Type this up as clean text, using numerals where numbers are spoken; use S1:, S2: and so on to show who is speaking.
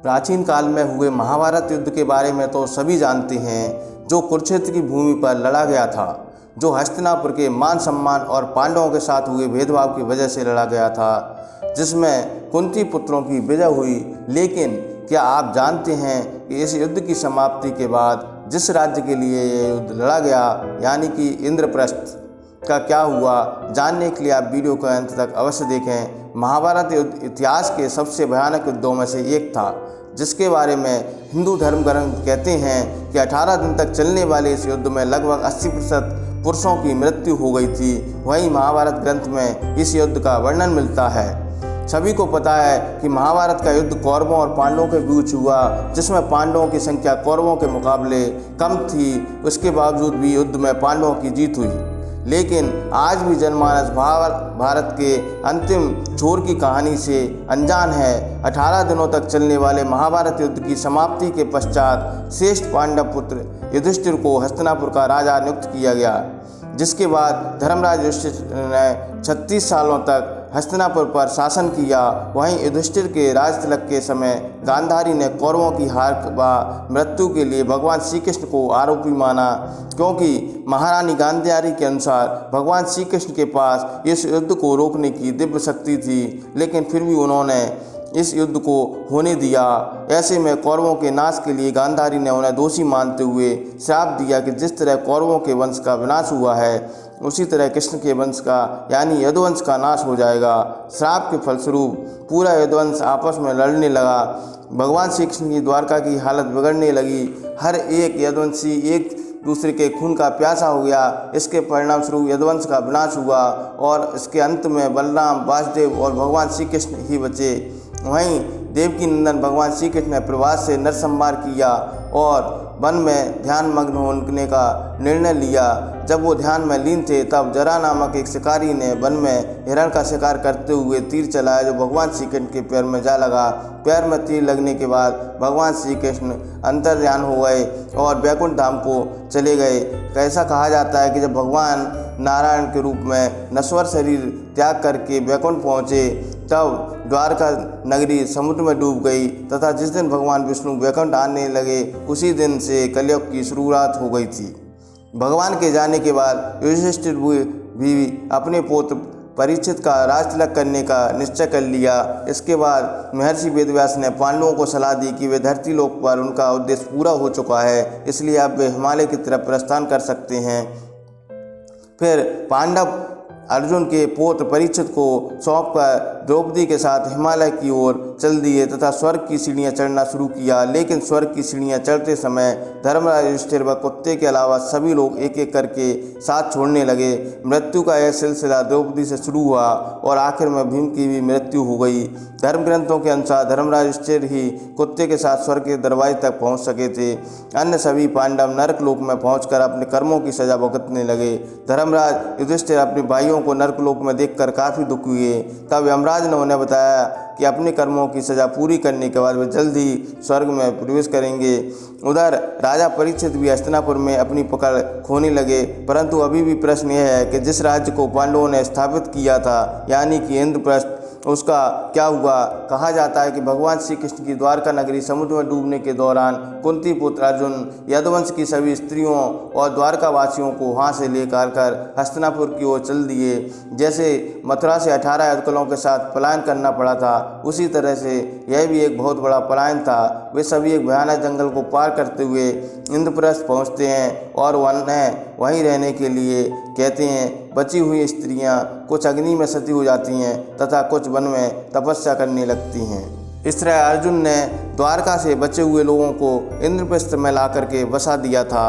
S1: प्राचीन काल में हुए महाभारत युद्ध के बारे में तो सभी जानते हैं, जो कुरुक्षेत्र की भूमि पर लड़ा गया था, जो हस्तिनापुर के मान सम्मान और पांडवों के साथ हुए भेदभाव की वजह से लड़ा गया था, जिसमें कुंती पुत्रों की विजय हुई। लेकिन क्या आप जानते हैं कि इस युद्ध की समाप्ति के बाद जिस राज्य के लिए यह युद्ध लड़ा गया, यानी कि इंद्रप्रस्थ का क्या हुआ? जानने के लिए आप वीडियो को अंत तक अवश्य देखें। महाभारत युद्ध इतिहास के सबसे भयानक युद्धों में से एक था, जिसके बारे में हिंदू धर्म ग्रंथ कहते हैं कि 18 दिन तक चलने वाले इस युद्ध में लगभग 80% पुरुषों की मृत्यु हो गई थी। वहीं महाभारत ग्रंथ में इस युद्ध का वर्णन मिलता है। सभी को पता है कि महाभारत का युद्ध कौरवों और पांडवों के बीच हुआ, जिसमें पांडवों की संख्या कौरवों के मुकाबले कम थी। उसके बावजूद भी युद्ध में पांडवों की जीत हुई। लेकिन आज भी जनमानस भारत के अंतिम छोर की कहानी से अनजान है। 18 दिनों तक चलने वाले महाभारत युद्ध की समाप्ति के पश्चात श्रेष्ठ पांडव पुत्र युधिष्ठिर को हस्तिनापुर का राजा नियुक्त किया गया, जिसके बाद धर्मराज युधिष्ठिर ने 36 सालों तक हस्तिनापुर पर शासन किया। वहीं युधिष्ठिर के राजतिलक के समय गांधारी ने कौरवों की हार व मृत्यु के लिए भगवान श्री कृष्ण को आरोपी माना, क्योंकि महारानी गांधारी के अनुसार भगवान श्री कृष्ण के पास इस युद्ध को रोकने की दिव्य शक्ति थी, लेकिन फिर भी उन्होंने इस युद्ध को होने दिया। ऐसे में कौरवों के नाश के लिए गांधारी ने उन्हें दोषी मानते हुए श्राप दिया कि जिस तरह कौरवों के वंश का विनाश हुआ है, उसी तरह कृष्ण के वंश का यानी यदुवंश का नाश हो जाएगा। श्राप के फलस्वरूप पूरा यदुवंश आपस में लड़ने लगा। भगवान श्री कृष्ण की द्वारका की हालत बिगड़ने लगी। हर एक यदुवंशी एक दूसरे के खून का प्यासा हो गया। इसके परिणाम स्वरूप यदुवंश का विनाश हुआ और इसके अंत में बलराम, वासुदेव और भगवान श्री कृष्ण ही बचे। वहीं देवकी नंदन भगवान श्री कृष्ण ने प्रवास से नरसंहार किया और वन में ध्यान मग्न होने का निर्णय लिया। जब वो ध्यान में लीन थे, तब जरा नामक एक शिकारी ने वन में हिरण का शिकार करते हुए तीर चलाया, जो भगवान श्री कृष्ण के पैर में जा लगा। पैर में तीर लगने के बाद भगवान श्री कृष्ण अंतर्ध्यान हो गए और वैकुंठ धाम को चले गए। ऐसा कहा जाता है कि जब भगवान नारायण के रूप में नश्वर शरीर त्याग करके वैकुंठ पहुँचे, तब द्वारका नगरी समुद्र में डूब गई तथा जिस दिन भगवान विष्णु वैकुंठ आने लगे, उसी दिन से कलयुग की शुरुआत हो गई थी। भगवान के जाने के बाद युधिष्ठिर भी अपने पुत्र परीक्षित का राजतिलक करने का निश्चय कर लिया। इसके बाद महर्षि वेदव्यास ने पांडवों को सलाह दी कि वे धरती लोक पर उनका उद्देश्य पूरा हो चुका है, इसलिए अब वे हिमालय की तरफ प्रस्थान कर सकते हैं। फिर पांडव अर्जुन के पुत्र परीक्षित को सौंपकर द्रौपदी के साथ हिमालय की ओर चल दिए तथा स्वर्ग की सीढ़ियां चढ़ना शुरू किया। लेकिन स्वर्ग की सीढ़ियां चढ़ते समय धर्मराज युधिष्ठिर व कुत्ते के अलावा सभी लोग एक एक करके साथ छोड़ने लगे। मृत्यु का यह सिलसिला द्रौपदी से शुरू हुआ और आखिर में भीम की भी मृत्यु हो गई। धर्म ग्रंथों के अनुसार धर्मराज युधिष्ठिर ही कुत्ते के साथ स्वर्ग के दरवाजे तक पहुँच सके थे। अन्य सभी पांडव नरक लोक में पहुँचकर अपने कर्मों की सजा भुगतने लगे। धर्मराज युधिष्ठिर अपने भाइयों को नरकलोक में देखकर काफ़ी दुखी हुए। तब यमराज ने उन्हें बताया कि अपने कर्मों की सजा पूरी करने के बाद वे जल्द ही स्वर्ग में प्रवेश करेंगे। उधर राजा परीक्षित भी हस्तिनापुर में अपनी पकड़ खोने लगे, परंतु अभी भी प्रश्न यह है कि जिस राज्य को पांडवों ने स्थापित किया था, यानी कि इंद्रप्रस्थ, उसका क्या हुआ? कहा जाता है कि भगवान श्री कृष्ण की द्वारका नगरी समुद्र में डूबने के दौरान कुंती पुत्र अर्जुन यदुवंश की सभी स्त्रियों और द्वारका वासियों को वहाँ से लेकर कर हस्तिनापुर की ओर चल दिए। जैसे मथुरा से 18 यदुकुलों के साथ पलायन करना पड़ा था, उसी तरह से यह भी एक बहुत बड़ा पलायन था। वे सभी एक भयानक जंगल को पार करते हुए इंद्रप्रस्थ पहुँचते हैं और वहीं रहने के लिए कहते हैं। बची हुई स्त्रियां कुछ अग्नि में सती हो जाती हैं तथा कुछ वन में तपस्या करने लगती हैं। इस तरह अर्जुन ने द्वारका से बचे हुए लोगों को इंद्रप्रस्थ में ला करके बसा दिया था।